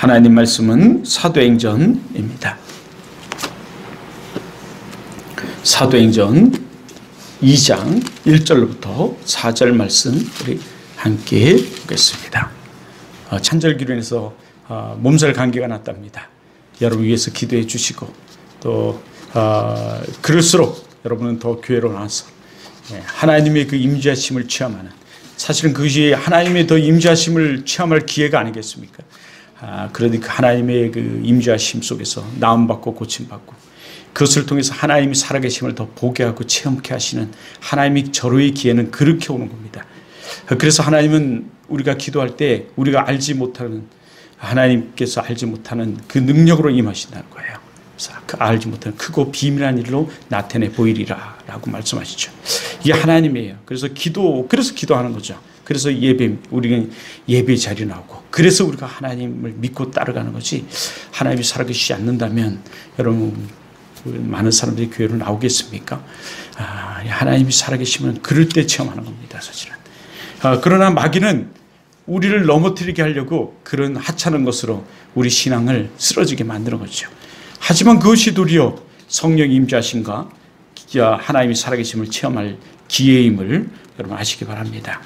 하나님 말씀은 사도행전입니다. 사도행전 2장 1절부터 4절 말씀 우리 함께 보겠습니다. 찬절기론에서 몸살 감기가 났답니다. 여러분 위해서 기도해 주시고 또 그럴수록 여러분은 더 교회로 나와서 하나님의 그 임재하심을 체험하는, 사실은 그것이 하나님의 더 임재하심을 체험할 기회가 아니겠습니까? 그러니까 하나님의 그 임재하심 속에서 나음받고 고침받고 그것을 통해서 하나님이 살아계심을 더 보게 하고 체험케 하시는 하나님의 절호의 기회는 그렇게 오는 겁니다. 그래서 하나님은 우리가 기도할 때 우리가 알지 못하는, 하나님께서 알지 못하는 그 능력으로 임하신다는 거예요. 그래서 그 알지 못하는 크고 비밀한 일로 나타내 보이리라 라고 말씀하시죠. 이게 하나님이에요. 그래서 기도하는 거죠. 그래서 우리는 예배 자리에 나오고, 그래서 우리가 하나님을 믿고 따라가는 거지, 하나님이 살아계시지 않는다면 여러분 많은 사람들이 교회로 나오겠습니까? 하나님이 살아계시면 그럴 때 체험하는 겁니다, 사실은. 그러나 마귀는 우리를 넘어뜨리게 하려고 그런 하찮은 것으로 우리 신앙을 쓰러지게 만드는 거죠. 하지만 그것이 도리어 성령 임재하심과 하나님이 살아계심을 체험할 기회임을 여러분 아시기 바랍니다.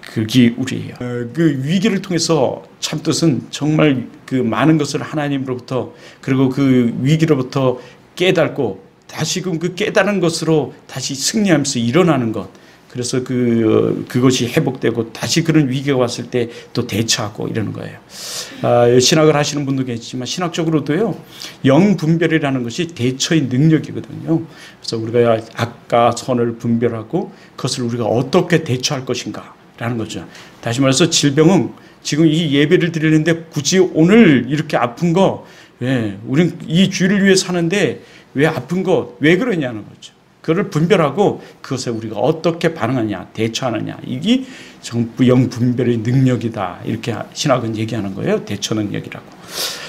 그게 우리예요. 그 위기를 통해서 참뜻은 정말 그 많은 것을 하나님으로부터, 그리고 그 위기로부터 깨닫고 다시금 그 깨달은 것으로 다시 승리하면서 일어나는 것, 그래서 그것이 회복되고 다시 그런 위기가 왔을 때 또 대처하고 이러는 거예요. 신학을 하시는 분도 계시지만 신학적으로도요, 영분별이라는 것이 대처의 능력이거든요. 그래서 우리가 악과 선을 분별하고 그것을 우리가 어떻게 대처할 것인가 라는 거죠. 다시 말해서 질병은 지금 이 예배를 드리는데 굳이 오늘 이렇게 아픈 거, 우린 이 주를 위해 사는데 왜 아픈 거, 왜 그러냐는 거죠. 그걸 분별하고 그것에 우리가 어떻게 반응하냐, 대처하느냐, 이게 영분별의 능력이다, 이렇게 신학은 얘기하는 거예요. 대처 능력이라고.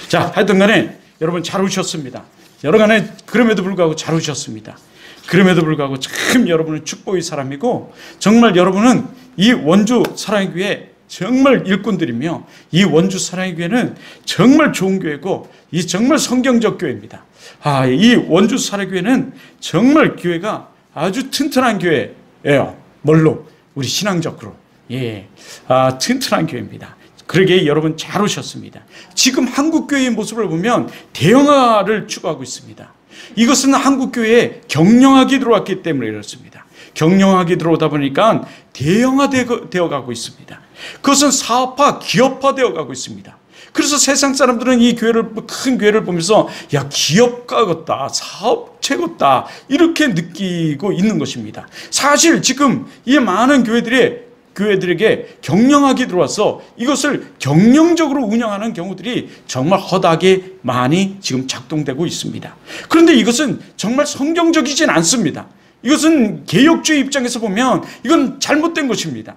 자, 하여튼 간에 여러분 잘 오셨습니다. 여러간에 그럼에도 불구하고 잘 오셨습니다. 그럼에도 불구하고 참 여러분은 축복의 사람이고, 정말 여러분은 이 원주 사랑의 교회 정말 일꾼들이며, 이 원주 사랑의 교회는 정말 좋은 교회고, 이 정말 성경적 교회입니다. 이 원주 사랑의 교회는 정말 교회가 아주 튼튼한 교회예요. 뭘로? 우리 신앙적으로. 튼튼한 교회입니다. 그러기에 여러분 잘 오셨습니다. 지금 한국교회의 모습을 보면 대형화를 추구하고 있습니다. 이것은 한국교회에 경영학이 들어왔기 때문에 그렇습니다. 경영학이 들어오다 보니까 대형화되어 가고 있습니다. 그것은 사업화, 기업화되어 가고 있습니다. 그래서 세상 사람들은 이 교회를, 큰 교회를 보면서 야, 기업가 같다, 사업체 같다, 이렇게 느끼고 있는 것입니다. 사실 지금 이 많은 교회들에게 경영학이 들어와서 이것을 경영적으로 운영하는 경우들이 정말 허다하게 많이 지금 작동되고 있습니다. 그런데 이것은 정말 성경적이진 않습니다. 이것은 개혁주의 입장에서 보면 이건 잘못된 것입니다.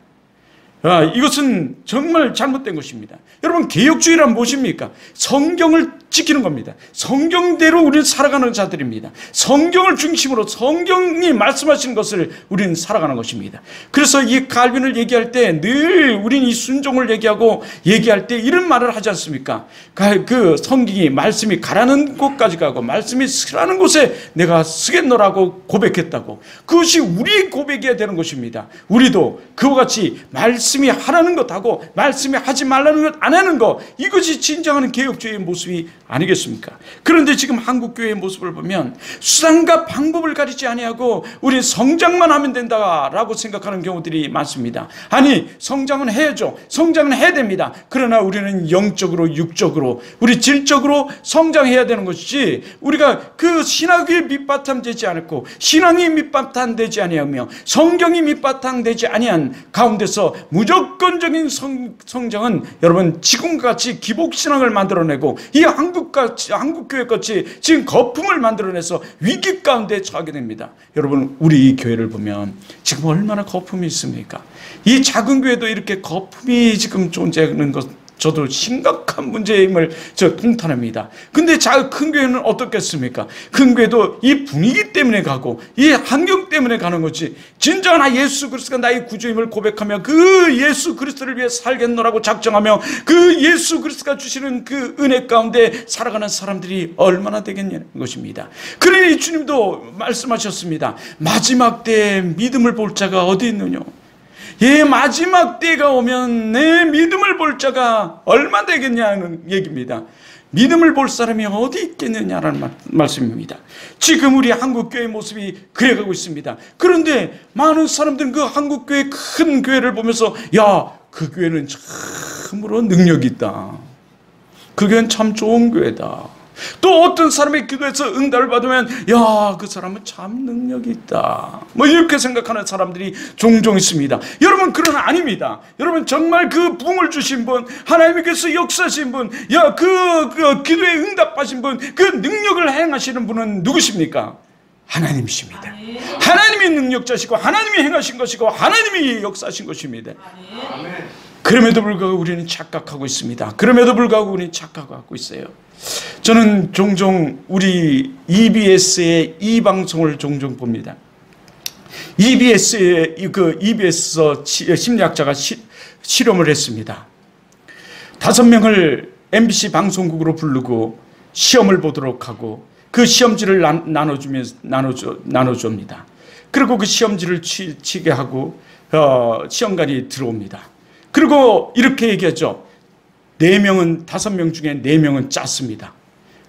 이것은 정말 잘못된 것입니다. 여러분, 개혁주의란 무엇입니까? 성경을 지키는 겁니다. 성경대로 우리는 살아가는 자들입니다. 성경을 중심으로 성경이 말씀하시는 것을 우리는 살아가는 것입니다. 그래서 이 칼빈을 얘기할 때 늘 우리는 이 순종을 얘기할 때 이런 말을 하지 않습니까? 그 성경이, 말씀이 가라는 곳까지 가고 말씀이 쓰라는 곳에 내가 쓰겠노라고 고백했다고. 그것이 우리 고백이어야 되는 것입니다. 우리도 그와 같이 말씀이 하라는 것하고 말씀이 하지 말라는 것 안 하는 것, 이것이 진정한 개혁주의의 모습이 아니겠습니까? 그런데 지금 한국교회의 모습을 보면 수단과 방법을 가리지 아니하고 우리 성장만 하면 된다라고 생각하는 경우들이 많습니다. 아니, 성장은 해야죠. 성장은 해야 됩니다. 그러나 우리는 영적으로, 육적으로, 우리 질적으로 성장해야 되는 것이지, 우리가 그 신학이 밑바탕되지 않고 신앙이 밑바탕되지 아니하며 성경이 밑바탕되지 아니한 가운데서 무조건적인 성장은 여러분 지금과 같이 기복신앙을 만들어내고 이 한국교회같이 지금 거품을 만들어내서 위기 가운데 처하게 됩니다. 여러분, 우리 이 교회를 보면 지금 얼마나 거품이 있습니까? 이 작은 교회도 이렇게 거품이 지금 존재하는 것 저도 심각한 문제임을 통탄합니다. 근데 큰 교회는 어떻겠습니까? 큰 교회도 이 분위기 때문에 가고 이 환경 때문에 가는 거지, 진정한 예수 그리스도가 나의 구주임을 고백하며 그 예수 그리스도를 위해 살겠노라고 작정하며 그 예수 그리스도가 주시는 그 은혜 가운데 살아가는 사람들이 얼마나 되겠냐는 것입니다. 그러니 주님도 말씀하셨습니다. 마지막 때에 믿음을 볼 자가 어디 있느냐. 예, 마지막 때가 오면 내 믿음을 볼 자가 얼마 되겠냐는 얘기입니다. 믿음을 볼 사람이 어디 있겠느냐라는 말씀입니다. 지금 우리 한국교회 모습이 그래가고 있습니다. 그런데 많은 사람들은 그 한국교회 큰 교회를 보면서 야, 그 교회는 참으로 능력이 있다. 그 교회는 참 좋은 교회다. 또 어떤 사람의 기도에서 응답을 받으면 야, 그 사람은 참 능력이 있다, 뭐 이렇게 생각하는 사람들이 종종 있습니다. 여러분, 그러나 아닙니다. 여러분, 정말 그 부흥을 주신 분, 하나님께서 역사하신 분, 야, 그 기도에 응답하신 분, 그 능력을 행하시는 분은 누구십니까? 하나님이십니다. 하나님이 능력자시고 하나님이 행하신 것이고 하나님이 역사하신 것입니다. 그럼에도 불구하고 우리는 착각하고 있습니다. 그럼에도 불구하고 우리는 착각하고 있어요. 저는 종종 우리 EBS의 이 방송을 종종 봅니다. EBS에서 심리학자가 실험을 했습니다. 5명을 MBC 방송국으로 부르고 시험을 보도록 하고 그 시험지를 나눠줍니다. 그리고 그 시험지를 치게 하고 시험관이 들어옵니다. 그리고 이렇게 얘기하죠. 5명 중에 4명은 짰습니다.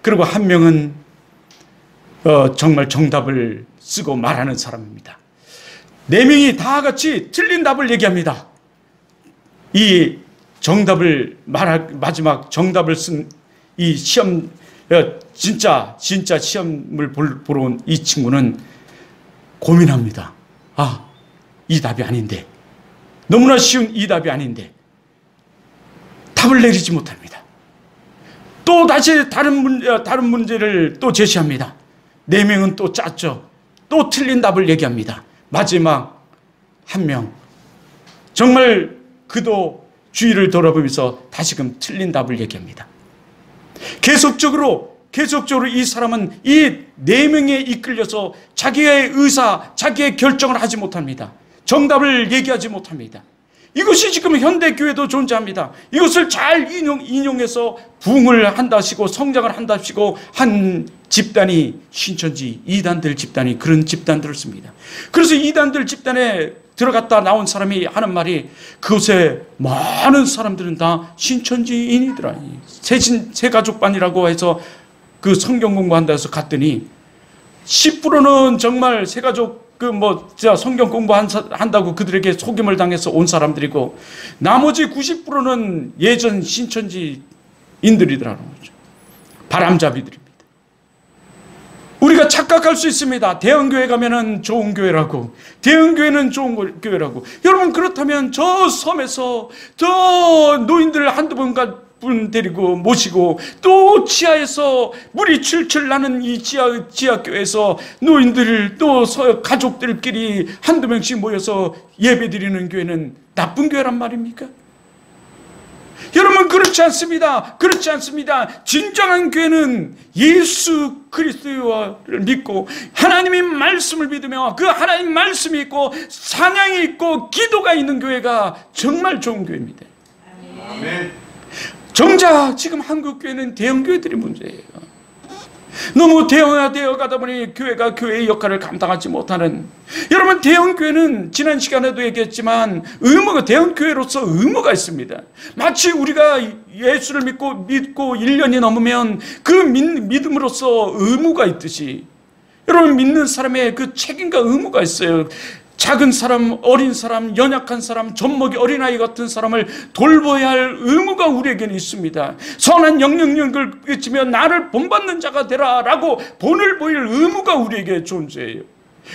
그리고 1명은 정말 정답을 쓰고 말하는 사람입니다. 4명이 다 같이 틀린 답을 얘기합니다. 이 정답을 마지막 정답을 쓴 이 시험, 진짜 시험을 보러 온 이 친구는 고민합니다. 아, 이 답이 아닌데, 너무나 쉬운 이 답이 아닌데 답을 내리지 못합니다. 또 다시 다른 문제를 또 제시합니다. 4명은 또 짰죠. 또 틀린 답을 얘기합니다. 마지막 1명, 정말 그도 주위를 돌아보면서 다시금 틀린 답을 얘기합니다. 계속적으로 이 사람은 이 4명에 이끌려서 자기의 의사, 자기의 결정을 하지 못합니다. 정답을 얘기하지 못합니다. 이것이 지금 현대교회도 존재합니다. 이것을 잘 인용해서 부흥을 한다시고 성장을 한다시고 한 집단이 신천지 이단들 집단이 그런 집단들을 씁니다. 그래서 이단들 집단에 들어갔다 나온 사람이 하는 말이, 그곳에 많은 사람들은 다 신천지인이더라. 새가족반이라고 해서 그 성경 공부한다 해서 갔더니 10%는 정말 새가족 성경 공부한다고 그들에게 속임을 당해서 온 사람들이고, 나머지 90%는 예전 신천지인들이더라는 거죠. 바람잡이들입니다. 우리가 착각할 수 있습니다. 대형교회 가면은 좋은 교회라고, 대형교회는 좋은 교회라고. 여러분, 그렇다면 저 섬에서 저 노인들 한두 분 데리고 모시고, 또 지하에서 물이 출출 나는 이 지하교회에서 노인들 또 가족들끼리 한두 명씩 모여서 예배 드리는 교회는 나쁜 교회란 말입니까? 여러분, 그렇지 않습니다. 그렇지 않습니다. 진정한 교회는 예수 그리스도를 믿고 하나님의 말씀을 믿으며 그 하나님 말씀이 있고 찬양이 있고 기도가 있는 교회가 정말 좋은 교회입니다. 아멘. 정작 지금 한국 교회는 대형 교회들이 문제예요. 너무 대형화되어 가다 보니 교회가 교회의 역할을 감당하지 못하는, 여러분, 대형 교회는 지난 시간에도 얘기했지만 대형 교회로서 의무가 있습니다. 마치 우리가 예수를 믿고 1년이 넘으면 그 믿음으로써 의무가 있듯이, 여러분, 믿는 사람의 그 책임과 의무가 있어요. 작은 사람, 어린 사람, 연약한 사람, 젖먹이 어린아이 같은 사람을 돌보아야 할 의무가 우리에게는 있습니다. 선한 영향력을 끼치며 나를 본받는 자가 되라라고 본을 보일 의무가 우리에게 존재해요.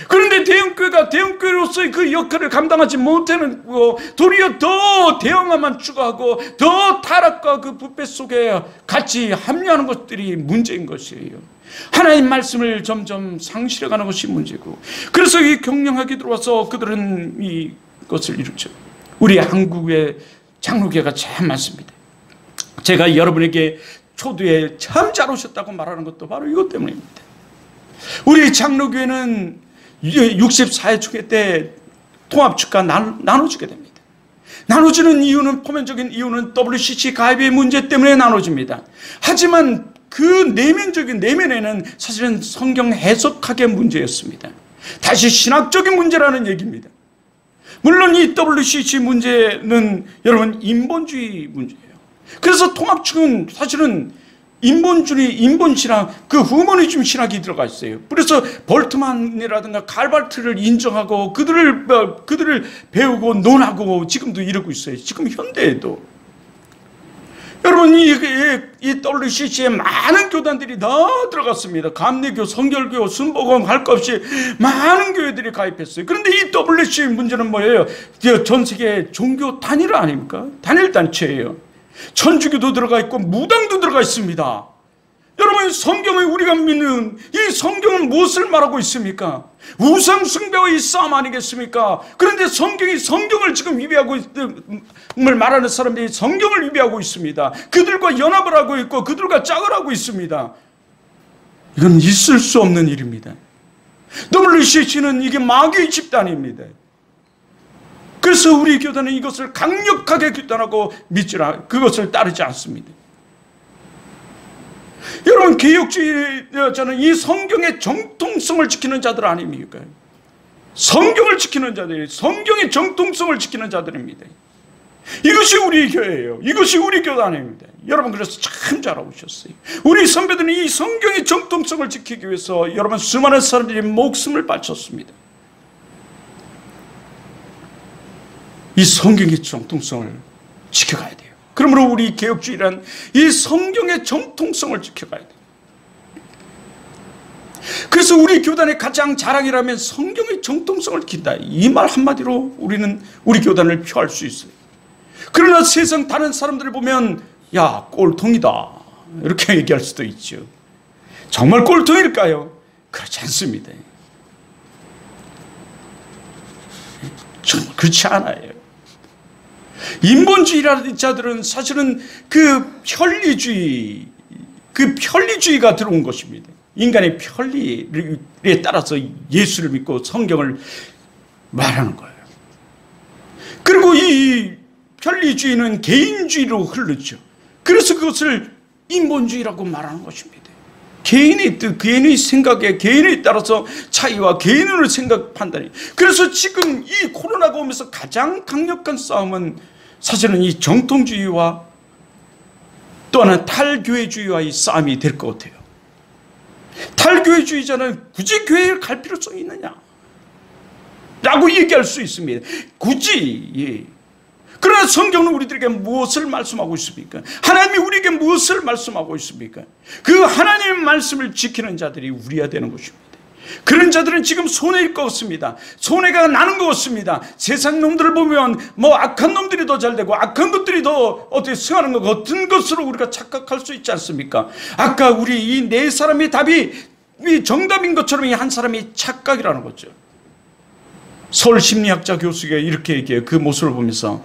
그런데 대형교회가 대형교회로서의 그 역할을 감당하지 못하는 거, 도리어 더 대형화만 추구하고 더 타락과 그 부패 속에 같이 합류하는 것들이 문제인 것이에요. 하나님 말씀을 점점 상실해가는 것이 문제고, 그래서 이 경영학이 들어와서 그들은 이것을 이루죠. 우리 한국의 장로교회가 참 많습니다. 제가 여러분에게 초두에 참 잘 오셨다고 말하는 것도 바로 이것 때문입니다. 우리 장로교회는 64회 총회 때 통합축가 나눠지게 됩니다. 나눠지는 이유는, 표면적인 이유는 WCC 가입의 문제 때문에 나눠집니다. 하지만 그 내면에는 사실은 성경 해석학의 문제였습니다. 다시 신학적인 문제라는 얘기입니다. 물론 이 WCC 문제는 여러분 인본주의 문제예요. 그래서 통합축은 사실은 인본신학, 그 후머니즘 신학이 들어가 있어요. 그래서 볼트만이라든가 갈바트를 인정하고 그들을 배우고 논하고 지금도 이러고 있어요. 지금 현대에도. 여러분, 이 WCC에 많은 교단들이 다 들어갔습니다. 감리교, 성결교, 순복음 할 것 없이 많은 교회들이 가입했어요. 그런데 이 WCC 문제는 뭐예요? 전 세계 종교 단일 아닙니까? 단일 단체예요. 천주교도 들어가 있고 무당도 들어가 있습니다. 여러분, 성경을 우리가 믿는 이 성경은 무엇을 말하고 있습니까? 우상 숭배의 싸움 아니겠습니까? 그런데 성경을 지금 위배하고 말하는 사람들이 성경을 위배하고 있습니다. 그들과 연합을 하고 있고 그들과 짝을 하고 있습니다. 이건 있을 수 없는 일입니다. WCC는 이게 마귀의 집단입니다. 그래서 우리 교단은 이것을 강력하게 규탄하고 그것을 따르지 않습니다. 여러분, 개혁주의자는 이 성경의 정통성을 지키는 자들 아닙니까? 성경을 지키는 자들이, 성경의 정통성을 지키는 자들입니다. 이것이 우리 교회예요. 이것이 우리 교단입니다. 여러분, 그래서 참 잘하고 오셨어요. 우리 선배들은 이 성경의 정통성을 지키기 위해서 여러분 수많은 사람들이 목숨을 바쳤습니다. 이 성경의 정통성을 지켜가야 돼요. 그러므로 우리 개혁주의란 이 성경의 정통성을 지켜가야 돼요. 그래서 우리 교단의 가장 자랑이라면 성경의 정통성을 지킨다. 이 말 한마디로 우리는 우리 교단을 표할 수 있어요. 그러나 세상 다른 사람들을 보면 야, 꼴통이다 이렇게 얘기할 수도 있죠. 정말 꼴통일까요? 그렇지 않습니다. 정말 그렇지 않아요. 인본주의라는 자들은 사실은 그 편리주의가 들어온 것입니다. 인간의 편리에 따라서 예수를 믿고 성경을 말하는 거예요. 그리고 이 편리주의는 개인주의로 흐르죠. 그래서 그것을 인본주의라고 말하는 것입니다. 개인의 뜻, 개인의 생각에, 개인에 따라서 차이와 개인으로 생각 판단이. 그래서 지금 이 코로나가 오면서 가장 강력한 싸움은 사실은 이 정통주의와 또 하나 탈교회주의와의 싸움이 될 것 같아요. 탈교회주의자는 굳이 교회에 갈 필요성이 있느냐? 라고 얘기할 수 있습니다. 굳이. 예. 그러나 성경은 우리들에게 무엇을 말씀하고 있습니까? 하나님이 우리에게 무엇을 말씀하고 있습니까? 그 하나님의 말씀을 지키는 자들이 우리야 되는 것입니다. 그런 자들은 지금 손해일 것 같습니다. 손해가 나는 것 같습니다. 세상 놈들을 보면 뭐 악한 놈들이 더 잘 되고 악한 것들이 더 어떻게 승하는 것 같은 것으로 우리가 착각할 수 있지 않습니까? 아까 우리 이 네 사람의 답이 정답인 것처럼 이 한 사람이 착각이라는 거죠. 서울 심리학자 교수가 이렇게 얘기해요. 그 모습을 보면서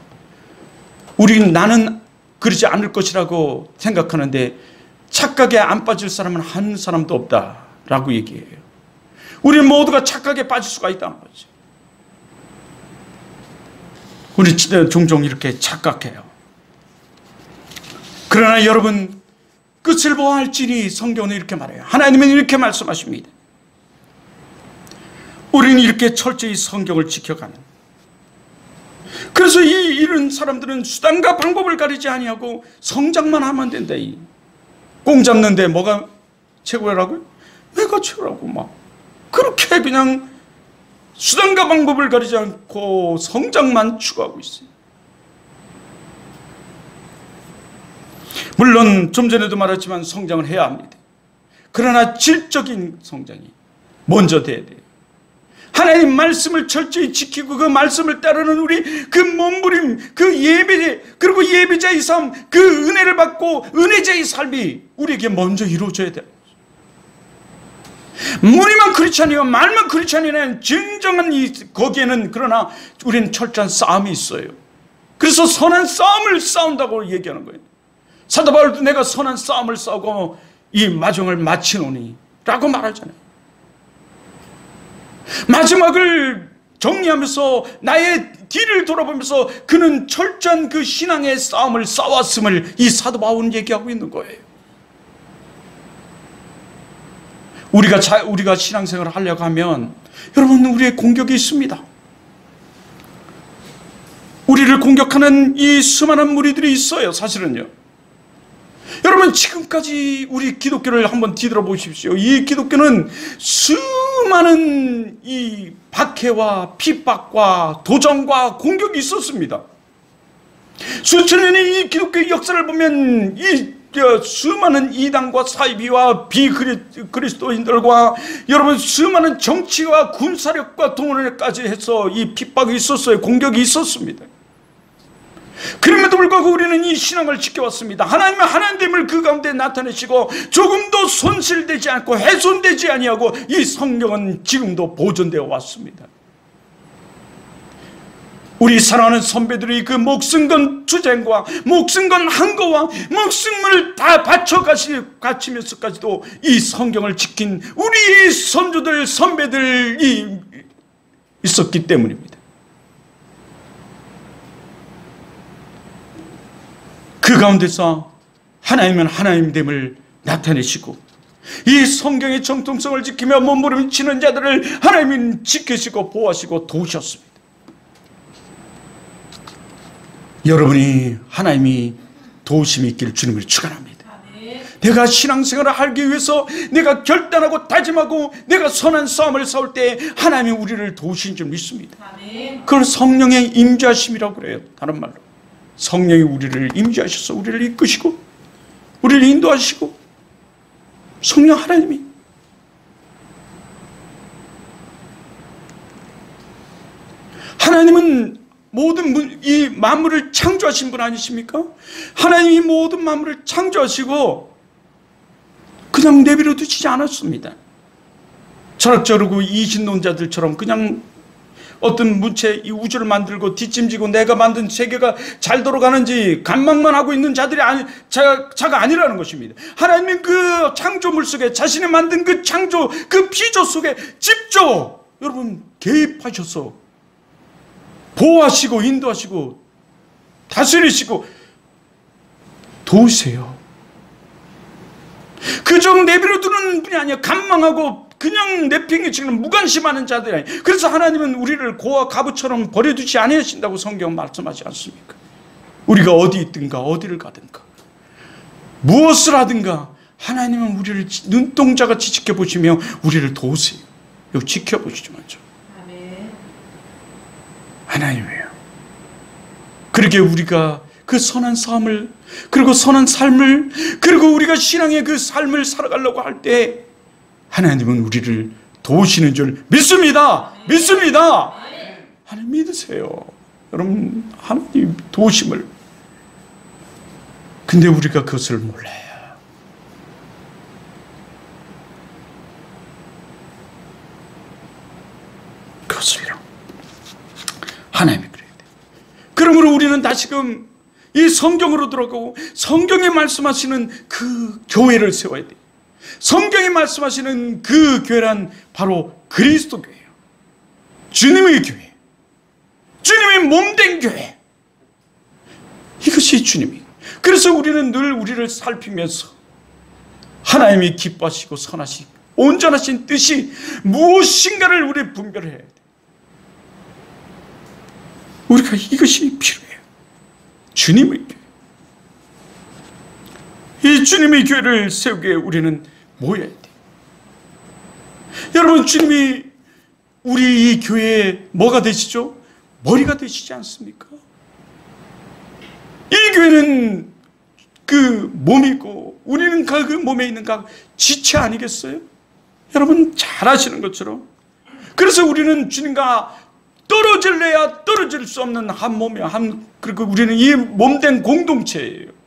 나는 그러지 않을 것이라고 생각하는데 착각에 안 빠질 사람은 한 사람도 없다라고 얘기해요. 우리 모두가 착각에 빠질 수가 있다는 거죠. 우리 종종 이렇게 착각해요. 그러나 여러분, 끝을 보아할지니 성경은 이렇게 말해요. 하나님은 이렇게 말씀하십니다. 우리는 이렇게 철저히 성경을 지켜가는. 그래서 이런 사람들은 수단과 방법을 가리지 아니하고 성장만 하면 된다. 공 잡는데 뭐가 최고라고요? 내가 최고라고 막 그렇게 그냥 수단과 방법을 가리지 않고 성장만 추구하고 있어요. 물론 좀 전에도 말했지만 성장을 해야 합니다. 그러나 질적인 성장이 먼저 돼야 돼요. 하나님 말씀을 철저히 지키고 그 말씀을 따르는 우리 그 몸부림, 그 예배, 그리고 예배자의 삶, 그 은혜를 받고 은혜자의 삶이 우리에게 먼저 이루어져야 돼요. 무리만 크리스찬이요 말만 크리스찬이는 진정한 거기에는 그러나 우리는 철저한 싸움이 있어요. 그래서 선한 싸움을 싸운다고 얘기하는 거예요. 사도 바울도 내가 선한 싸움을 싸우고 이 마정을 마치노니 라고 말하잖아요. 마지막을 정리하면서 나의 뒤를 돌아보면서 그는 철저한 그 신앙의 싸움을 싸웠음을 이 사도 바울은 얘기하고 있는 거예요. 우리가 신앙생활을 하려고 하면 여러분, 우리의 공격이 있습니다. 우리를 공격하는 이 수많은 무리들이 있어요. 사실은요. 여러분, 지금까지 우리 기독교를 한번 뒤돌아 보십시오. 이 기독교는 수많은 이 박해와 핍박과 도전과 공격이 있었습니다. 수천 년의 이 기독교의 역사를 보면 이 수많은 이단과 사이비와 비그리스도인들과 여러분 수많은 정치와 군사력과 동원까지 해서 이 핍박이 있었어요. 공격이 있었습니다. 그럼에도 불구하고 우리는 이 신앙을 지켜왔습니다. 하나님은 하나님됨을 그 가운데 나타내시고 조금도 손실되지 않고 훼손되지 아니하고 이 성경은 지금도 보존되어 왔습니다. 우리 사랑하는 선배들이 그 목숨 건 투쟁과 목숨 건 항거와 목숨을 다 바쳐가치면서까지도 이 성경을 지킨 우리 선조들 선배들이 있었기 때문입니다. 그 가운데서 하나님은 하나님됨을 나타내시고 이 성경의 정통성을 지키며 몸부림치는 자들을 하나님은 지키시고 보호하시고 도우셨습니다. 여러분이 하나님이 도우심이 있기를 주님을 축원합니다. 내가 신앙생활을 하기 위해서 내가 결단하고 다짐하고 내가 선한 싸움을 싸울 때 하나님이 우리를 도우신 줄 믿습니다. 그걸 성령의 임재하심이라고 그래요. 다른 말로 성령이 우리를 임재하셔서 우리를 이끄시고 우리를 인도하시고 성령 하나님이 하나님은 모든 이 만물을 창조하신 분 아니십니까? 하나님이 모든 만물을 창조하시고 그냥 내버려 두시지 않았습니다. 철학적이고 이신론자들처럼 그냥 어떤 문체 이 우주를 만들고 뒷짐지고 내가 만든 세계가 잘 돌아가는지 간망만 하고 있는 자들이 자가 아니라는 것입니다. 하나님은 그 창조물 속에 자신이 만든 그 창조 그 피조 속에 직접 여러분 개입하셔서 보호하시고 인도하시고 다스리시고 도우세요. 그저 내버려 두는 분이 아니라 간망하고 그냥 내팽개치는 무관심하는 자들이 아니에요. 그래서 하나님은 우리를 고와 가부처럼 버려두지 않으신다고 성경 말씀하지 않습니까? 우리가 어디 있든가 어디를 가든가 무엇을 하든가 하나님은 우리를 눈동자같이 지켜보시며 우리를 도우세요. 여기 지켜보시죠 먼저. 하나님이에요. 그렇게 우리가 그 선한 삶을 그리고 선한 삶을 그리고 우리가 신앙의 그 삶을 살아가려고 할 때 하나님은 우리를 도우시는 줄 믿습니다. 믿습니다. 하나님 믿으세요. 여러분 하나님 도우심을. 근데 우리가 그것을 몰라요. 그것을요. 하나님이 그래야 돼요. 그러므로 우리는 다시금 이 성경으로 들어가고 성경이 말씀하시는 그 교회를 세워야 돼요. 성경이 말씀하시는 그 교회란 바로 그리스도 교회예요. 주님의 교회. 주님의 몸된 교회. 이것이 주님이. 그래서 우리는 늘 우리를 살피면서 하나님이 기뻐하시고 선하시고 온전하신 뜻이 무엇인가를 우리 분별해야 돼요. 우리가 이것이 필요해요. 주님의 교회. 이 주님의 교회를 세우기에 우리는 모여야 돼요. 여러분 주님이 우리 이 교회에 뭐가 되시죠? 머리가 되시지 않습니까? 이 교회는 그 몸이고 우리는 그 몸에 있는 각 지체 아니겠어요? 여러분 잘 아시는 것처럼. 그래서 우리는 주님과 떨어질래야 떨어질 수 없는 한 몸이야. 그리고 우리는 이 몸된 공동체예요.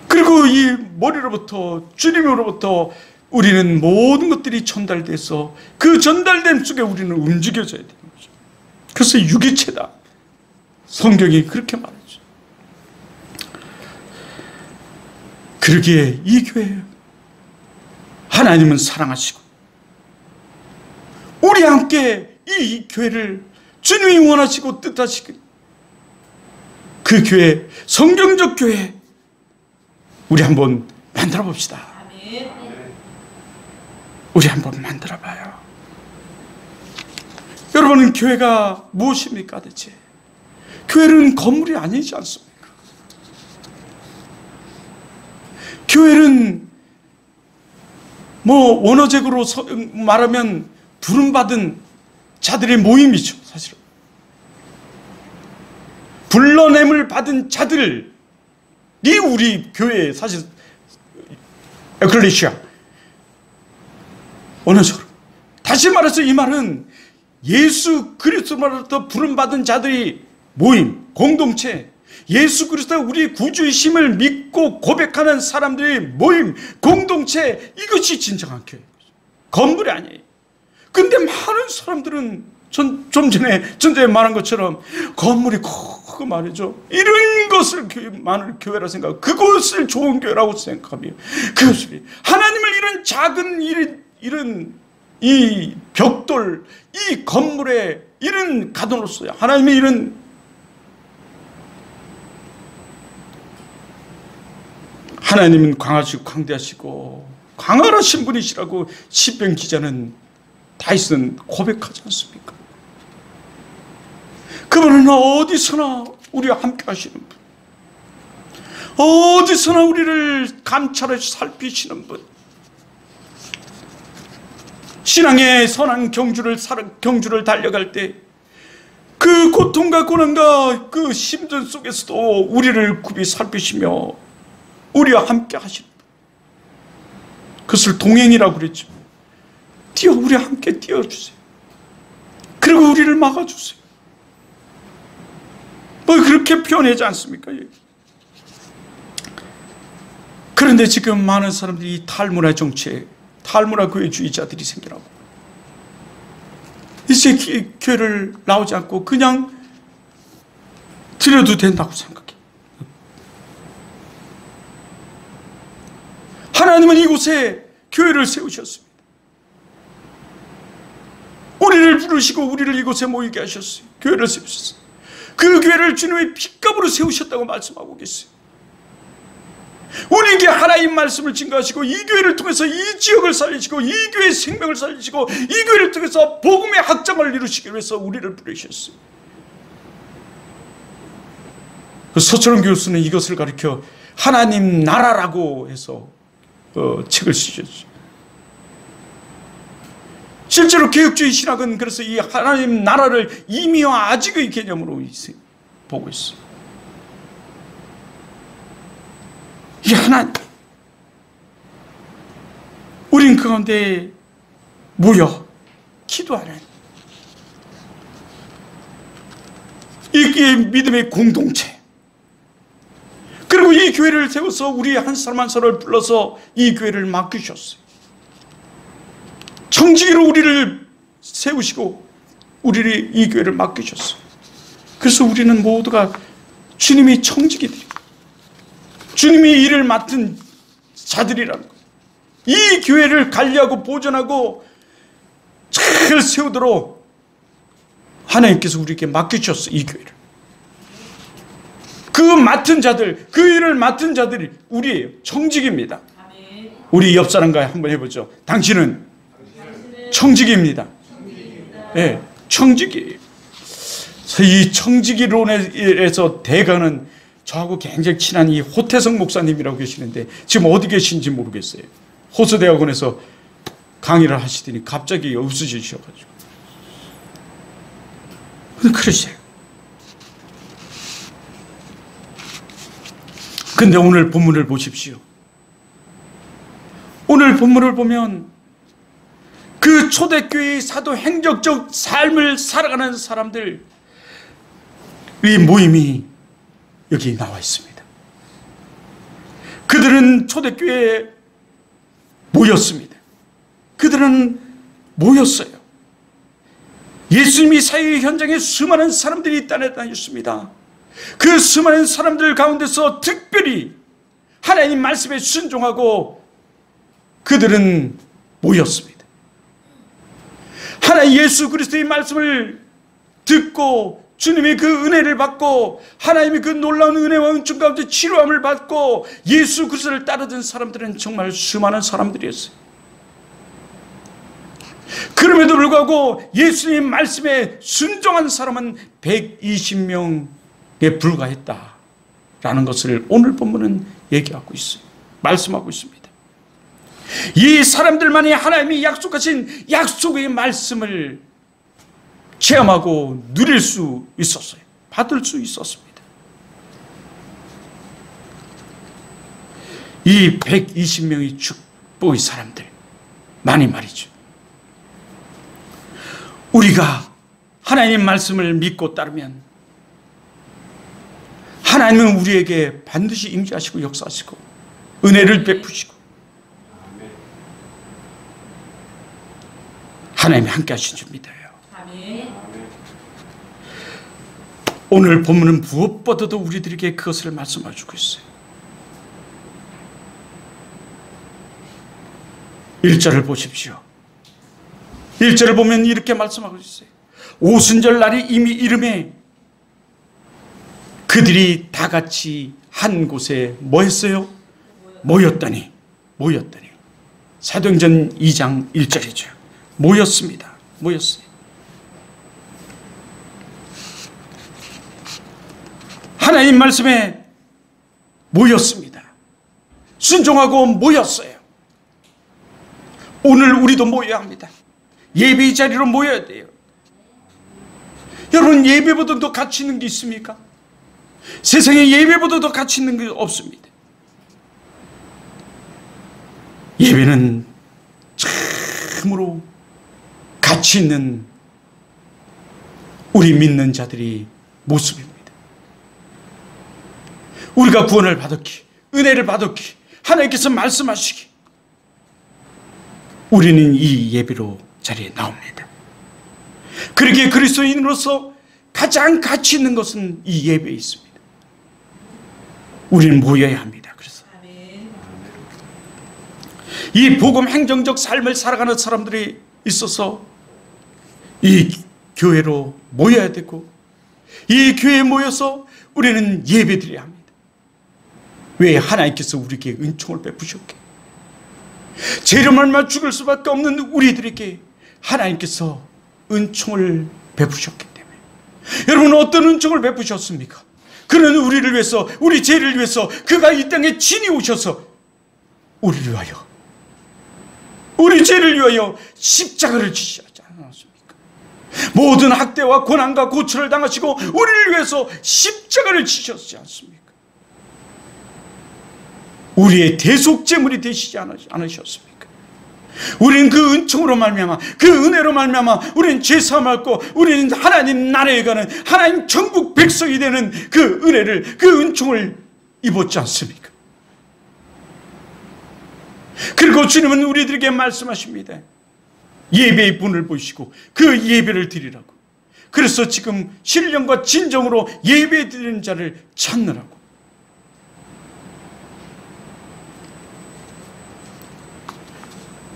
그리고 이 머리로부터 주님으로부터 우리는 모든 것들이 전달돼서 그 전달됨 속에 우리는 움직여져야 되는 거죠. 그래서 유기체다. 성경이 그렇게 말하죠. 그러기에 이 교회예요. 하나님은 사랑하시고 우리 함께 이 교회를 주님이 원하시고 뜻하시고 그 교회, 성경적 교회 우리 한번 만들어 봅시다. 우리 한번 만들어 봐요. 여러분은 교회가 무엇입니까 대체? 교회는 건물이 아니지 않습니까? 교회는 뭐 원어적으로 말하면 부름받은 자들의 모임이죠. 사실은 불러냄을 받은 자들이 우리 교회의 사실 에클레시아 원어적으로. 다시 말해서 이 말은 예수 그리스도로부터 부름받은 자들이 모임, 공동체, 예수 그리스도가 우리 구주이심을 믿고 고백하는 사람들의 모임, 공동체, 이것이 진정한 교회. 건물이 아니에요. 근데 많은 사람들은 좀 전에 말한 것처럼 건물이 크고 말이죠. 이런 것을 교회라 생각하고 그것을 좋은 교회라고 생각하며 그것을 하나님을 이런 작은 이런 이 벽돌, 이 건물에 이런 가둬놓았어요. 하나님의 이런 하나님은 강하시고 광대하시고 강활하신 분이시라고 시편 기자는 다윗은 고백하지 않습니까? 그분은 어디서나 우리와 함께 하시는 분, 어디서나 우리를 감찰해 살피시는 분, 신앙의 선한 경주를 달려갈 때 그 고통과 고난과 그 힘든 속에서도 우리를 굽이 살피시며 우리와 함께 하시는 분, 그것을 동행이라고 그랬죠. 우리와 함께 뛰어주세요. 그리고 우리를 막아주세요. 뭐 그렇게 표현하지 않습니까? 그런데 지금 많은 사람들이 탈문화 정치에 탈문화 교회주의자들이 생겨나고 이제 교회를 나오지 않고 그냥 드려도 된다고 생각해. 하나님은 이곳에 교회를 세우셨습니다. 우리를 부르시고 우리를 이곳에 모이게 하셨어요. 교회를 세우셨어요. 그 교회를 주님의 핏값으로 세우셨다고 말씀하고 계세요. 우리에게 하나님 말씀을 증거하시고 이 교회를 통해서 이 지역을 살리시고 이 교회의 생명을 살리시고 이 교회를 통해서 복음의 확장을 이루시기 위해서 우리를 부르셨어요. 서철원 교수는 이것을 가리켜 하나님 나라라고 해서 책을 쓰셨죠. 실제로 개혁주의 신학은 그래서 이 하나님 나라를 이미와 아직의 개념으로 보고 있어요. 이 하나님, 우린 그 가운데 모여 기도하는 이 믿음의 공동체, 그리고 이 교회를 세워서 우리 한 사람 한 사람을 불러서 이 교회를 맡기셨어요. 청지기로 우리를 세우시고 우리를 이 교회를 맡기셨어요. 그래서 우리는 모두가 주님이 청지기들이고 주님이 일을 맡은 자들이라는 거예요. 이 교회를 관리하고 보존하고 잘 세우도록 하나님께서 우리에게 맡기셨어요. 이 교회를. 그 맡은 자들, 그 일을 맡은 자들이 우리예요. 청직입니다. 우리 옆 사람과 한번 해보죠. 당신은 청직입니다. 네, 청직이에요. 이 청지기론에서 대가는 저하고 굉장히 친한 이 호태성 목사님이라고 계시는데 지금 어디 계신지 모르겠어요. 호수대학원에서 강의를 하시더니 갑자기 없어지셔가지고. 그러세요. 근데 오늘 본문을 보십시오. 오늘 본문을 보면 그 초대교회의 사도행적적 삶을 살아가는 사람들 이 모임이 여기 나와 있습니다. 그들은 초대교회에 모였습니다. 그들은 모였어요. 예수님이 사회 현장에 수많은 사람들이 따라다녔습니다. 그 수많은 사람들 가운데서 특별히 하나님 말씀에 순종하고 그들은 모였습니다. 하나님 예수 그리스도의 말씀을 듣고 주님의 그 은혜를 받고 하나님의 그 놀라운 은혜와 은총 가운데 치료함을 받고 예수 그리스도를 따르던 사람들은 정말 수많은 사람들이었어요. 그럼에도 불구하고 예수님 말씀에 순종한 사람은 120명에 불과했다라는 것을 오늘 본문은 얘기하고 있어요. 말씀하고 있습니다. 이 사람들만이 하나님이 약속하신 약속의 말씀을 체험하고 누릴 수 있었어요. 받을 수 있었습니다. 이 120명의 축복의 사람들 많이 말이죠. 우리가 하나님 말씀을 믿고 따르면 하나님은 우리에게 반드시 임재하시고 역사하시고 은혜를 베푸시고 하나님이 함께 하신 줄 믿어요. 오늘 본문은 무엇보다도 우리들에게 그것을 말씀해 주고 있어요. 1절을 보십시오. 1절을 보면 이렇게 말씀하고 있어요. 오순절 날이 이미 이름에 그들이 다 같이 한 곳에 뭐 했어요? 모였더니 사도행전 2장 1절이죠. 모였습니다. 모였어요. 하나님 말씀에 모였습니다. 순종하고 모였어요. 오늘 우리도 모여야 합니다. 예배의 자리로 모여야 돼요. 여러분, 예배보다 더 가치 있는 게 있습니까? 세상에 예배보다 더 가치 있는 게 없습니다. 예배는 참으로 가치 있는 우리 믿는 자들의 모습입니다. 우리가 구원을 받았기, 은혜를 받았기, 하나님께서 말씀하시기, 우리는 이 예배로 자리에 나옵니다. 그렇게 그리스도인으로서 가장 가치 있는 것은 이 예배에 있습니다. 우리는 모여야 합니다. 그래서 이 복음 행정적 삶을 살아가는 사람들이 있어서 이 교회로 모여야 되고 이 교회에 모여서 우리는 예배드려야 합니다. 왜? 하나님께서 우리에게 은총을 베푸셨기에, 죄로 말미암아 죽을 수밖에 없는 우리들에게 하나님께서 은총을 베푸셨기 때문에. 여러분, 어떤 은총을 베푸셨습니까? 그는 우리를 위해서, 우리 죄를 위해서 그가 이 땅에 친히 오셔서 우리를 위하여, 우리 죄를 위하여 십자가를 지시하지 않았습니까? 모든 학대와 고난과 고초를 당하시고 우리를 위해서 십자가를 지셨지 않습니까? 우리의 대속제물이 되시지 않으셨습니까? 우리는 그 은총으로 말미암아, 그 은혜로 말미암아 우리는 죄사함을 받고 우리는 하나님 나라에 가는 하나님 천국 백성이 되는 그 은혜를, 그 은총을 입었지 않습니까? 그리고 주님은 우리들에게 말씀하십니다. 예배의 분을 보시고 그 예배를 드리라고. 그래서 지금 신령과 진정으로 예배 드리는 자를 찾느라고.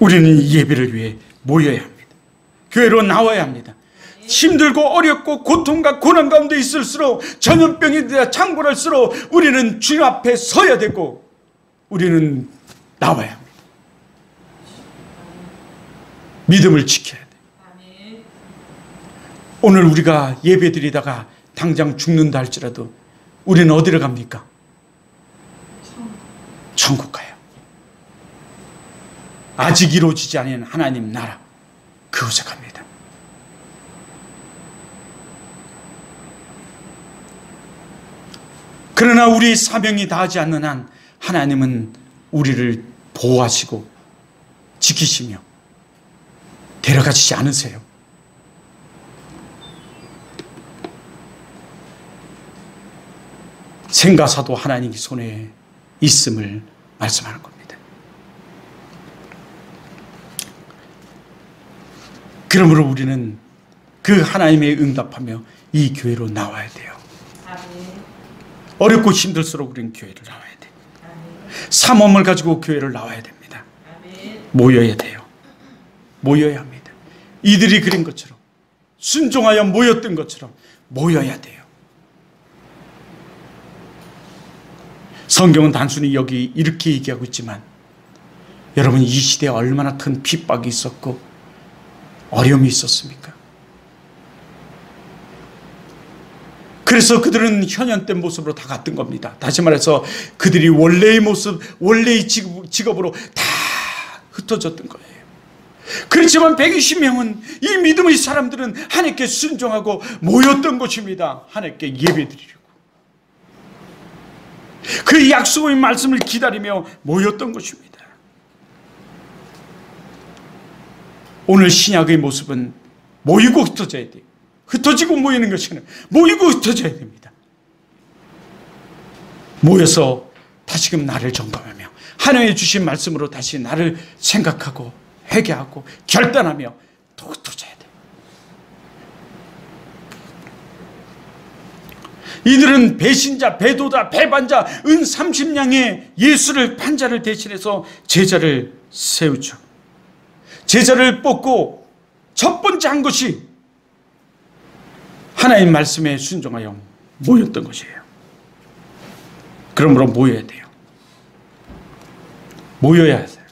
우리는 이 예배를 위해 모여야 합니다. 교회로 나와야 합니다. 힘들고 어렵고 고통과 고난 가운데 있을수록, 전염병이 창궐할수록 우리는 주님 앞에 서야 되고 우리는 나와야 합니다. 믿음을 지켜야 돼요. 오늘 우리가 예배 드리다가 당장 죽는다 할지라도 우리는 어디로 갑니까? 천국 가요. 아직 이루어지지 않은 하나님 나라, 그곳에 갑니다. 그러나 우리 사명이 다하지 않는 한 하나님은 우리를 보호하시고 지키시며 데려가시지 않으세요. 생가사도 하나님 손에 있음을 말씀하는 겁니다. 그러므로 우리는 그 하나님의 응답하며 이 교회로 나와야 돼요. 어렵고 힘들수록 우리는 교회를 나와야 돼요. 삼엄을 가지고 교회를 나와야 됩니다. 모여야 돼요. 모여야 합니다. 이들이 그린 것처럼, 순종하여 모였던 것처럼 모여야 돼요. 성경은 단순히 여기 이렇게 얘기하고 있지만, 여러분, 이 시대에 얼마나 큰 핍박이 있었고 어려움이 있었습니까? 그래서 그들은 현현된 모습으로 다 갔던 겁니다. 다시 말해서 그들이 원래의 모습, 원래의 직업으로 다 흩어졌던 거예요. 그렇지만 120명은, 이 믿음의 사람들은 하나님께 순종하고 모였던 것입니다. 하나님께 예배드리려고. 그 약속의 말씀을 기다리며 모였던 것입니다. 오늘 신약의 모습은 모이고 흩어져야 돼요. 흩어지고 모이는 것이 아니라 모이고 흩어져야 됩니다. 모여서 다시금 나를 점검하며 하나님의 주신 말씀으로 다시 나를 생각하고 회개하고 결단하며 또 흩어져야 돼요. 이들은 배신자, 배도자, 배반자, 은 30냥의 예수를 판자를 대신해서 제자를 세우죠. 제자를 뽑고 첫 번째 한 것이 하나님 말씀에 순종하여 모였던 것이에요. 그러므로 모여야 돼요. 모여야 돼요.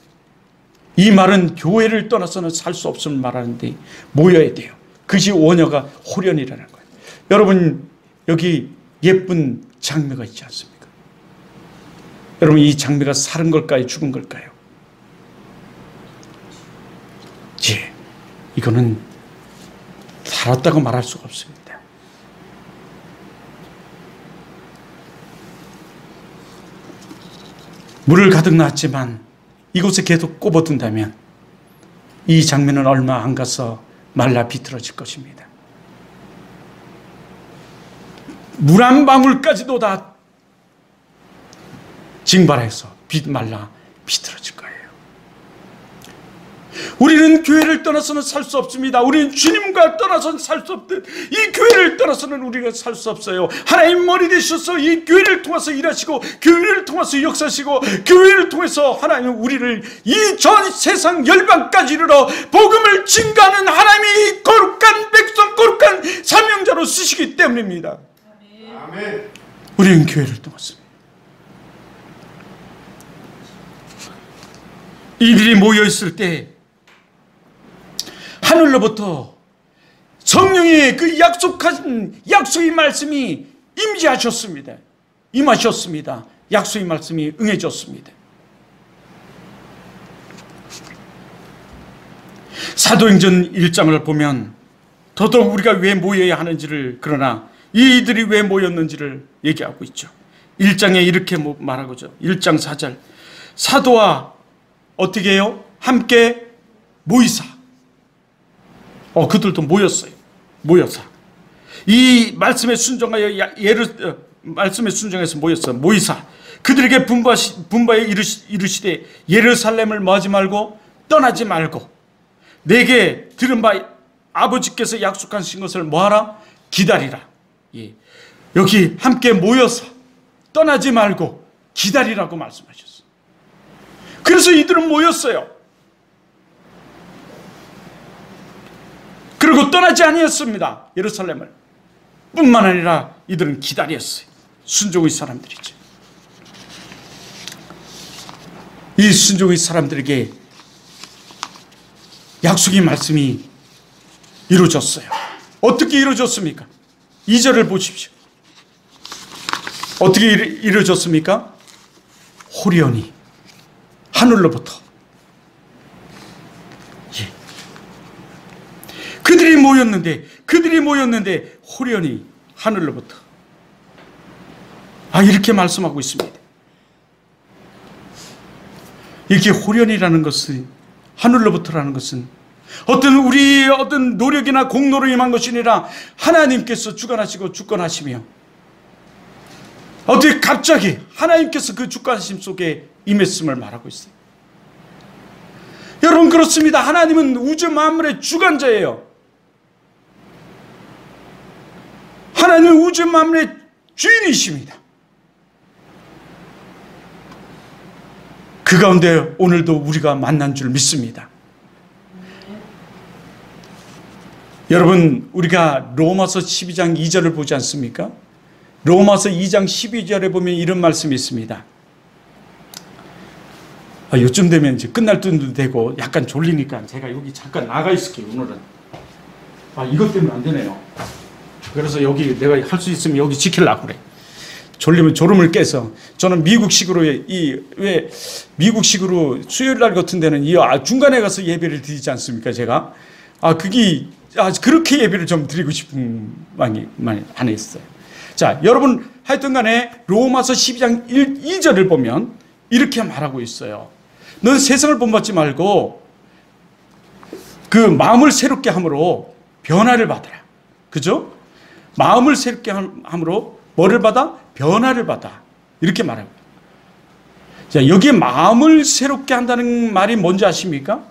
이 말은 교회를 떠나서는 살 수 없음을 말하는데, 모여야 돼요. 그것이 원어가 호련이라는 거예요. 여러분, 여기 예쁜 장미가 있지 않습니까? 여러분, 이 장미가 살은 걸까요? 죽은 걸까요? 예, 이거는 살았다고 말할 수가 없습니다. 물을 가득 놨지만 이곳에 계속 꼽아둔다면 이 장미는 얼마 안 가서 말라 비틀어질 것입니다. 물 한 방울까지도 다 징발해서 말라 비틀어질 거예요. 우리는 교회를 떠나서는 살 수 없습니다. 우리는 주님과 떠나서는 살 수 없듯 이 교회를 떠나서는 우리가 살 수 없어요. 하나님 머리 되셔서 이 교회를 통해서 일하시고, 교회를 통해서 역사하시고, 교회를 통해서 하나님 우리를 이 전 세상 열방까지 이르러 복음을 증가하는 하나님이 거룩한 백성, 거룩한 사명자로 쓰시기 때문입니다. 아멘. 우리는 교회를 떠났습니다. 이들이 모여있을 때 하늘로부터 성령의 그 약속의 말씀이 임하셨습니다. 약속의 말씀이 응해졌습니다. 사도행전 1장을 보면 더더욱 우리가 왜 모여야 하는지를, 그러나 이들이 왜 모였는지를 얘기하고 있죠. 1장에 이렇게 말하고 있죠. 1장 4절. 사도와 어떻게 해요? 함께 모이사. 그들도 모였어요. 모여서 이 말씀에 순종하여 말씀에 순종해서 모였어. 모이사 그들에게 분바에 이르시되 예루살렘을 뭐하지 말고 떠나지 말고 내게 들은 바 아버지께서 약속하신 것을 뭐하라? 기다리라. 예. 여기 함께 모여서 떠나지 말고 기다리라고 말씀하셨어요. 그래서 이들은 모였어요. 그리고 떠나지 아니었습니다. 예루살렘을. 뿐만 아니라 이들은 기다렸어요. 순종의 사람들이죠. 이 순종의 사람들에게 약속의 말씀이 이루어졌어요. 어떻게 이루어졌습니까? 2절을 보십시오. 어떻게 이루어졌습니까? 호련히 하늘로부터. 예. 그들이 모였는데 호련히 하늘로부터. 이렇게 말씀하고 있습니다. 이렇게 호련이라는 것은, 하늘로부터라는 것은 우리의 어떤 노력이나 공로로 임한 것이 아니라 하나님께서 주관하시고 주권하시며, 어떻게 갑자기 하나님께서 그 주관하심 속에 임했음을 말하고 있어요. 여러분, 그렇습니다. 하나님은 우주 만물의 주관자예요. 하나님은 우주 만물의 주인이십니다. 그 가운데 오늘도 우리가 만난 줄 믿습니다. 여러분, 우리가 로마서 12장 2절을 보지 않습니까? 로마서 2장 12절에 보면 이런 말씀이 있습니다. 요쯤 되면 이제 끝날 때도 되고 약간 졸리니까 제가 여기 잠깐 나가 있을게요, 오늘은. 이것 때문에 안 되네요. 그래서 여기 내가 할 수 있으면 여기 지키려고 그래. 졸리면 졸음을 깨서. 저는 미국식으로, 왜 미국식으로 수요일 날 같은 데는 중간에 가서 예배를 드리지 않습니까, 제가? 그렇게 예배를 좀 드리고 싶은 많이 안 했어요. 자, 여러분, 하여튼 간에 로마서 12장 2절을 보면 이렇게 말하고 있어요. 넌 세상을 본받지 말고 그 마음을 새롭게 함으로 변화를 받아라. 그죠? 마음을 새롭게 함으로 뭐를 받아? 변화를 받아. 이렇게 말하고. 자, 여기에 마음을 새롭게 한다는 말이 뭔지 아십니까?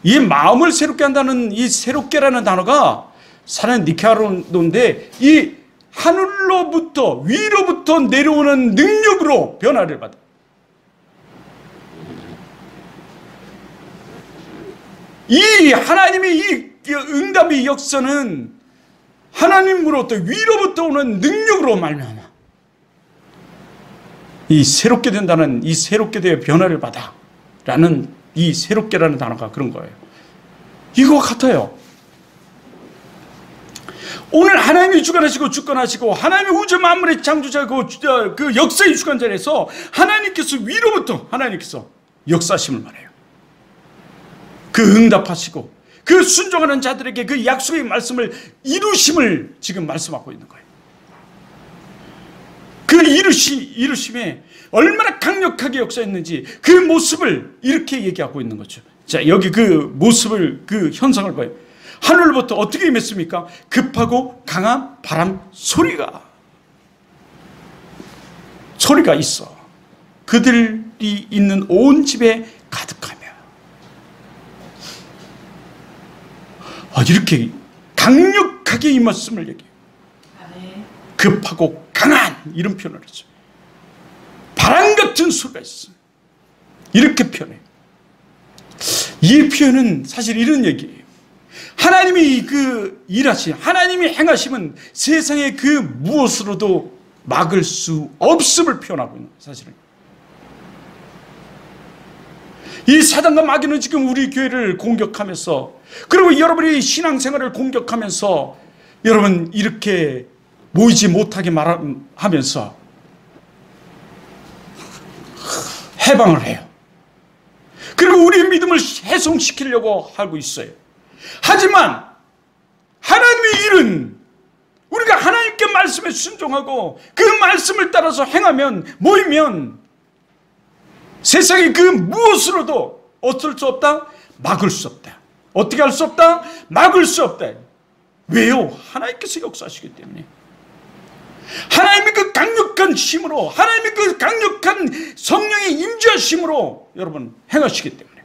이 마음을 새롭게 한다는 이 새롭게라는 단어가 사는 니케아론인데 이 하늘로부터 위로부터 내려오는 능력으로 변화를 받아. 이 하나님의 이 응답의 역사는 하나님으로부터 위로부터 오는 능력으로 말미암아 이 새롭게 된다는 이 새롭게 되어 변화를 받아 라는 이 새롭게라는 단어가 그런 거예요. 이거 같아요. 오늘 하나님이 주관하시고 주권하시고 하나님의 우주 만물의 창조자고 그 역사의 주관자에서 하나님께서 위로부터 하나님께서 역사하심을 말해요. 그 응답하시고 그 순종하는 자들에게 그 약속의 말씀을 이루심을 지금 말씀하고 있는 거예요. 그 이루심에 얼마나 강력하게 역사했는지 그 모습을 이렇게 얘기하고 있는 거죠. 자, 여기 그 모습을, 그 현상을 봐요. 하늘로부터 어떻게 임했습니까? 급하고 강한 바람 소리가 있어. 그들이 있는 온 집에 가득하며. 이렇게 강력하게 임했음을 얘기해요. 급하고 강한 이런 표현을 하죠. 바람 같은 소리가 있어. 이렇게 표현해요. 이 표현은 사실 이런 얘기예요. 하나님이 그 일하심, 하나님이 행하심은 세상의 그 무엇으로도 막을 수 없음을 표현하고 있는 거예요, 사실은. 이 사단과 마귀는 지금 우리 교회를 공격하면서, 그리고 여러분이 신앙생활을 공격하면서 여러분 이렇게 모이지 못하게 하면서 해방을 해요. 그리고 우리의 믿음을 훼손시키려고 하고 있어요. 하지만 하나님의 일은 우리가 하나님께 말씀에 순종하고 그 말씀을 따라서 행하면, 모이면 세상의 그 무엇으로도 어쩔 수 없다? 막을 수 없다. 어떻게 할 수 없다? 막을 수 없다. 왜요? 하나님께서 역사하시기 때문에. 하나님의 그 강력한 힘으로, 하나님의 그 강력한 성령의 임재하심으로 여러분 행하시기 때문에.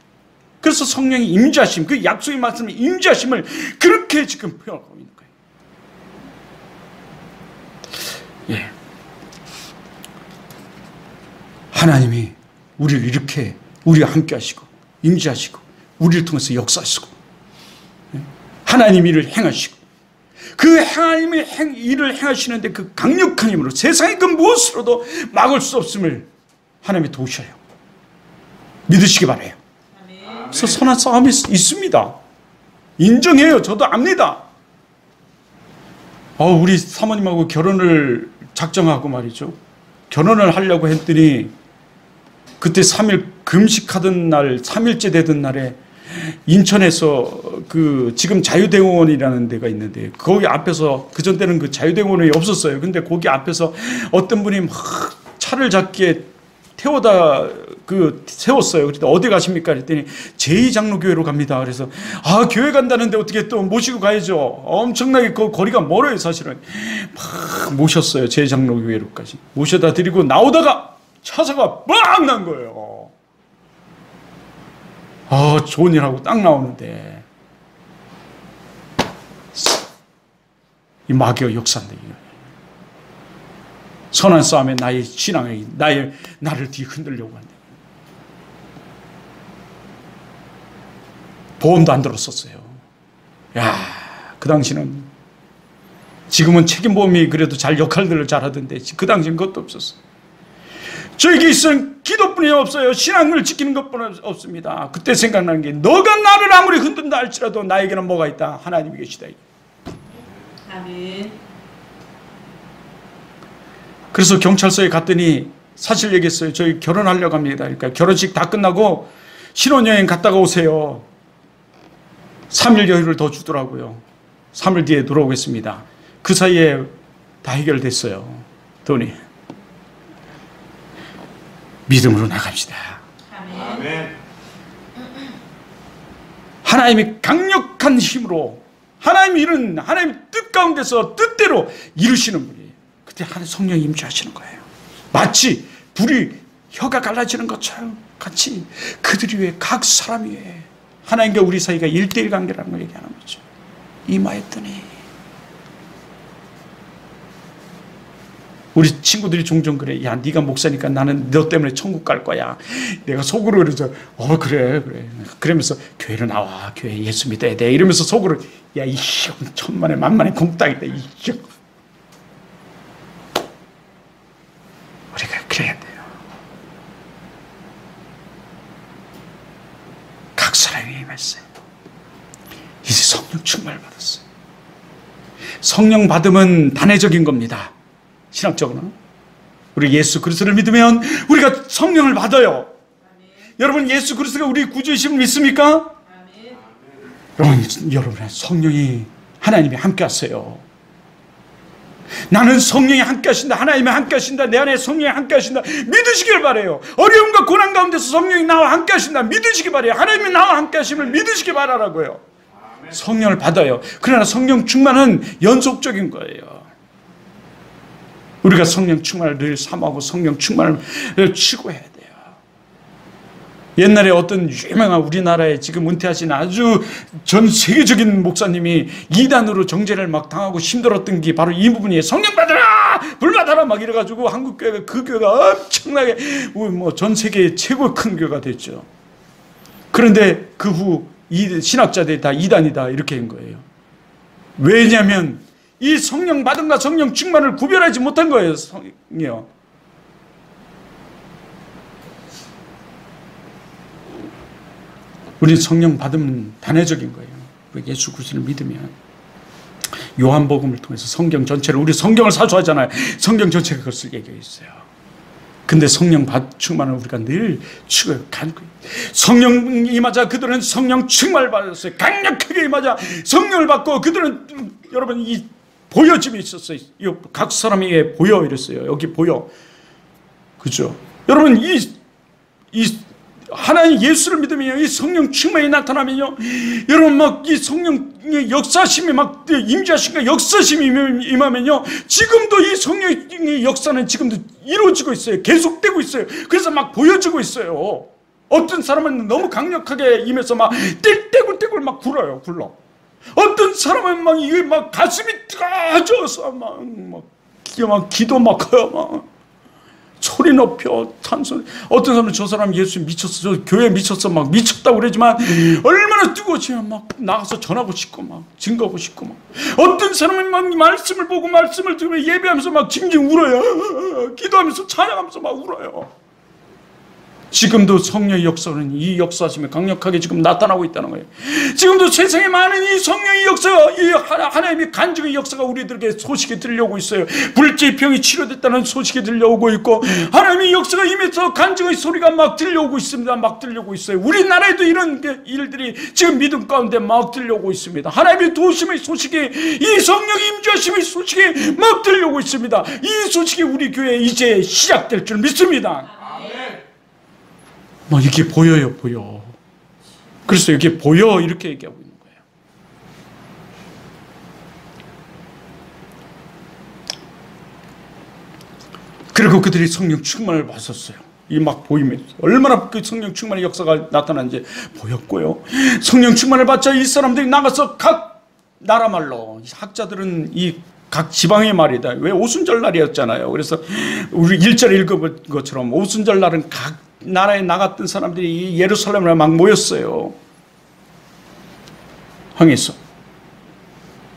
그래서 성령의 임재하심, 그 약속의 말씀의 임재하심을 그렇게 지금 표현하고 있는 거예요. 예. 하나님이 우리를 이렇게 우리와 함께 하시고 임재하시고 우리를 통해서 역사하시고 하나님 일을 행하시고 그 하나님의 일을 행하시는데 그 강력한 힘으로 세상의 그 무엇으로도 막을 수 없음을 하나님이 도우셔요. 믿으시기 바라요. 그래서 선한 싸움이 있습니다. 인정해요. 저도 압니다. 우리 사모님하고 결혼을 작정하고 말이죠. 결혼을 하려고 했더니 그때 3일 금식하던 날, 3일째 되던 날에 인천에서 그 지금 자유대공원이라는 데가 있는데 거기 앞에서, 그전 때는 그 자유대공원이 없었어요. 근데 거기 앞에서 어떤 분이 막 차를 작게 태워다 세웠어요. 그랬더니 어디 가십니까? 그랬더니 제2장로교회로 갑니다. 그래서 교회 간다는데 어떻게 또 모시고 가야죠. 엄청나게 그 거리가 멀어요, 사실은. 막 모셨어요. 제2장로교회로까지 모셔다 드리고 나오다가 차사가 빵 난 거예요. 좋은 일하고 딱 나오는데 이 마귀의 역사인데, 선한 싸움에 나의 신앙이 나를 뒤 흔들려고 한다. 보험도 안 들었었어요. 야, 그 당시는, 지금은 책임보험이 그래도 잘 역할들을 잘 하던데 그 당시는 그것도 없었어요. 저에게 있어는 기도뿐이 없어요. 신앙을 지키는 것뿐 없습니다. 그때 생각나는 게, 너가 나를 아무리 흔든다 할지라도 나에게는 뭐가 있다? 하나님이 계시다. 아멘. 그래서 경찰서에 갔더니 사실 얘기했어요. 저희 결혼하려고 합니다. 그러니까 결혼식 다 끝나고 신혼여행 갔다가 오세요. 3일 여유를 더 주더라고요. 3일 뒤에 돌아오겠습니다. 그 사이에 다 해결됐어요. 돈이. 믿음으로 나갑시다. 아멘. 하나님이 강력한 힘으로, 하나님이 이런 하나님의 뜻 가운데서 뜻대로 이루시는 분이에요. 그때 하나님 성령이 임재하시는 거예요. 마치 불이 혀가 갈라지는 것처럼 같이 그들 위에, 각 사람 위에 하나님과 우리 사이가 1:1 관계라는 걸 얘기하는 거죠. 임하였더니. 우리 친구들이 종종 그래. 야, 네가 목사니까 나는 너 때문에 천국 갈 거야. 내가 속으로 그러죠. 그래. 그러면서 교회로 나와. 교회 예수 믿어야 돼. 이러면서 속으로, 야, 이 천만에 만만에 공딱이다. 우리가 그래야 돼요. 각 사람이 임했어요. 이제 성령 충만을 받았어요. 성령 받음은 단회적인 겁니다. 신학적으로는. 우리 예수 그리스도를 믿으면 우리가 성령을 받아요. 아멘. 여러분, 예수 그리스도가 우리 구주이심을 믿습니까? 아멘. 여러분의 성령이, 하나님이 함께 하세요. 나는 성령이 함께 하신다. 하나님이 함께 하신다. 내 안에 성령이 함께 하신다. 믿으시길 바라요. 어려움과 고난 가운데서 성령이 나와 함께 하신다. 믿으시기 바라요. 하나님이 나와 함께 하심을 믿으시기 바라라고요. 성령을 받아요. 그러나 성령 충만은 연속적인 거예요. 우리가 성령 충만을 늘 사모하고 성령 충만을 추구해야 돼요. 옛날에 어떤 유명한, 우리나라에 지금 은퇴하신 아주 전 세계적인 목사님이 이단으로 정죄를 막 당하고 힘들었던 게 바로 이 부분이에요. 성령 받아라! 불 받아라! 막 이래가지고 한국 교회가, 그 교회가 엄청나게 뭐 전 세계 최고 큰 교회가 됐죠. 그런데 그 후 신학자들이 다 이단이다 이렇게 한 거예요. 왜냐하면 이 성령 받음과 성령 충만을 구별하지 못한 거예요. 성령이요. 우리 성령 받으면 단회적인 거예요. 우리 예수 그리스도를 믿으면. 요한복음을 통해서 성경 전체를, 우리 성경을 사수하잖아요. 성경 전체가 그것을 얘기하고 있어요. 근데 성령 충만을 우리가 늘 추구해요. 성령 임하자 그들은 성령 충만을 받았어요. 강력하게 임하자 성령을 받고 그들은, 여러분, 이 보여짐이 있었어요. 각 사람에게 보여 이랬어요. 여기 보여. 그죠? 여러분, 하나님 예수를 믿으면요, 이 성령 충만이 나타나면요, 여러분, 막 이 성령의 역사심이 막 임재하심과 역사심이 임하면요, 지금도 이 성령의 역사는 지금도 이루어지고 있어요. 계속되고 있어요. 그래서 막 보여지고 있어요. 어떤 사람은 너무 강력하게 임해서 막 떼굴떼굴 막 굴러. 어떤 사람은 막 이게 막 가슴이 뜨거워져서 막 기도 막 해요. 막 소리 높여 찬송. 어떤 사람은 저 사람 예수 미쳤어, 저 교회 미쳤어, 막 미쳤다고 그러지만 얼마나 뜨거워지면 막 나가서 전하고 싶고 막 증거하고 싶고 막. 어떤 사람은 막 말씀을 보고 말씀을 들으면 예배하면서 막 징징 울어요. 기도하면서 찬양하면서 막 울어요. 지금도 성령의 역사는, 이 역사심이 강력하게 지금 나타나고 있다는 거예요. 지금도 세상에 많은 이 성령의 역사가, 이 하나님의 간증의 역사가 우리들에게 소식이 들려오고 있어요. 불치병이 치료됐다는 소식이 들려오고 있고, 하나님의 역사가 임해서 간증의 소리가 막 들려오고 있습니다. 막 들려오고 있어요. 우리나라에도 이런 일들이 지금 믿음 가운데 막 들려오고 있습니다. 하나님의 도우심의 소식이, 이 성령의 임재하심의 소식이 막 들려오고 있습니다. 이 소식이 우리 교회에 이제 시작될 줄 믿습니다. 뭐 이게 보여요, 보여. 그래서 이게 보여 이렇게 얘기하고 있는 거예요. 그리고 그들이 성령 충만을 받았어요. 이 막 보이면 얼마나 그 성령 충만의 역사가 나타나는지 보였고요. 성령 충만을 받자 이 사람들이 나가서 각 나라 말로, 학자들은 이 각 지방의 말이다. 왜 오순절 날이었잖아요. 그래서 우리 1절에 읽어본 것처럼 오순절 날은 각 나라에 나갔던 사람들이 예루살렘에 막 모였어요. 항해서.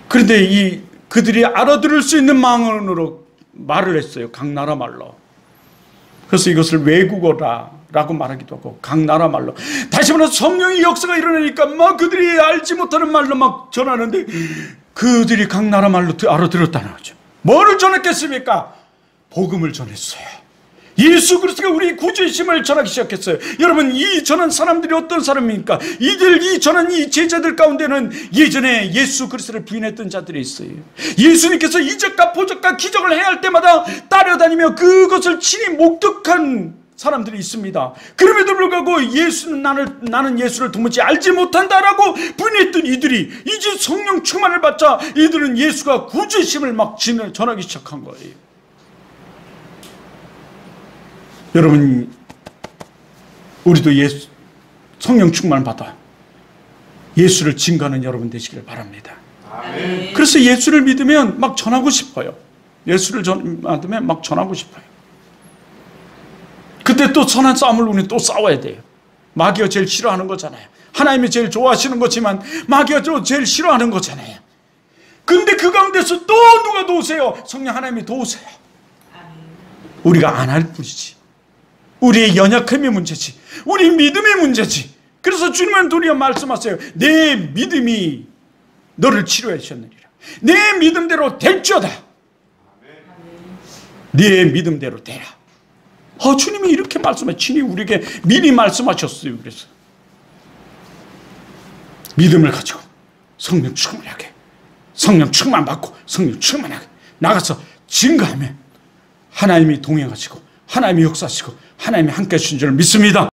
그런데 그들이 알아들을 수 있는 망언으로 말을 했어요. 각 나라 말로. 그래서 이것을 외국어라고 말하기도 하고 각 나라 말로. 다시 말해서 성령의 역사가 일어나니까 막 그들이 알지 못하는 말로 막 전하는데 그들이 각 나라 말로 알아들었다는 거죠. 뭐를 전했겠습니까? 복음을 전했어요. 예수 그리스도가 우리 구주이심을 전하기 시작했어요. 여러분, 이 전한 사람들이 어떤 사람입니까? 이 전한 이 제자들 가운데는 예전에 예수 그리스도를 부인했던 자들이 있어요. 예수님께서 이적과 표적과 기적을 해야 할 때마다 따라다니며 그것을 친히 목격한 사람들이 있습니다. 그럼에도 불구하고 나는 예수를 도무지 알지 못한다라고 부인했던 이들이 이제 성령 충만을 받자 이들은 예수가 구주이심을 막 전하기 시작한 거예요. 여러분, 우리도 성령 충만을 받아 예수를 증거하는 여러분 되시기를 바랍니다. 아멘. 그래서 예수를 믿으면 막 전하고 싶어요. 예수를 믿으면 막 전하고 싶어요. 그때 또 선한 싸움을 우리는 또 싸워야 돼요. 마귀가 제일 싫어하는 거잖아요. 하나님이 제일 좋아하시는 거지만 마귀가 제일 싫어하는 거잖아요. 근데 그 가운데서 또 누가 도우세요? 성령 하나님이 도우세요. 우리가 안 할 뿐이지. 우리의 연약함의 문제지. 우리 믿음의 문제지. 그래서 주님은 도리어 말씀하세요. 내 믿음이 너를 치료해 주셨느니라. 내 믿음대로 될지어다. 네 믿음대로 되라. 주님이 이렇게 말씀해. 친히 우리에게 미리 말씀하셨어요. 그래서 믿음을 가지고 성령 충만하게, 성령 충만 받고 성령 충만하게 나가서 증거하면 하나님이 동행하시고 하나님이 역사하시고 하나님이 함께 하신 줄 믿습니다.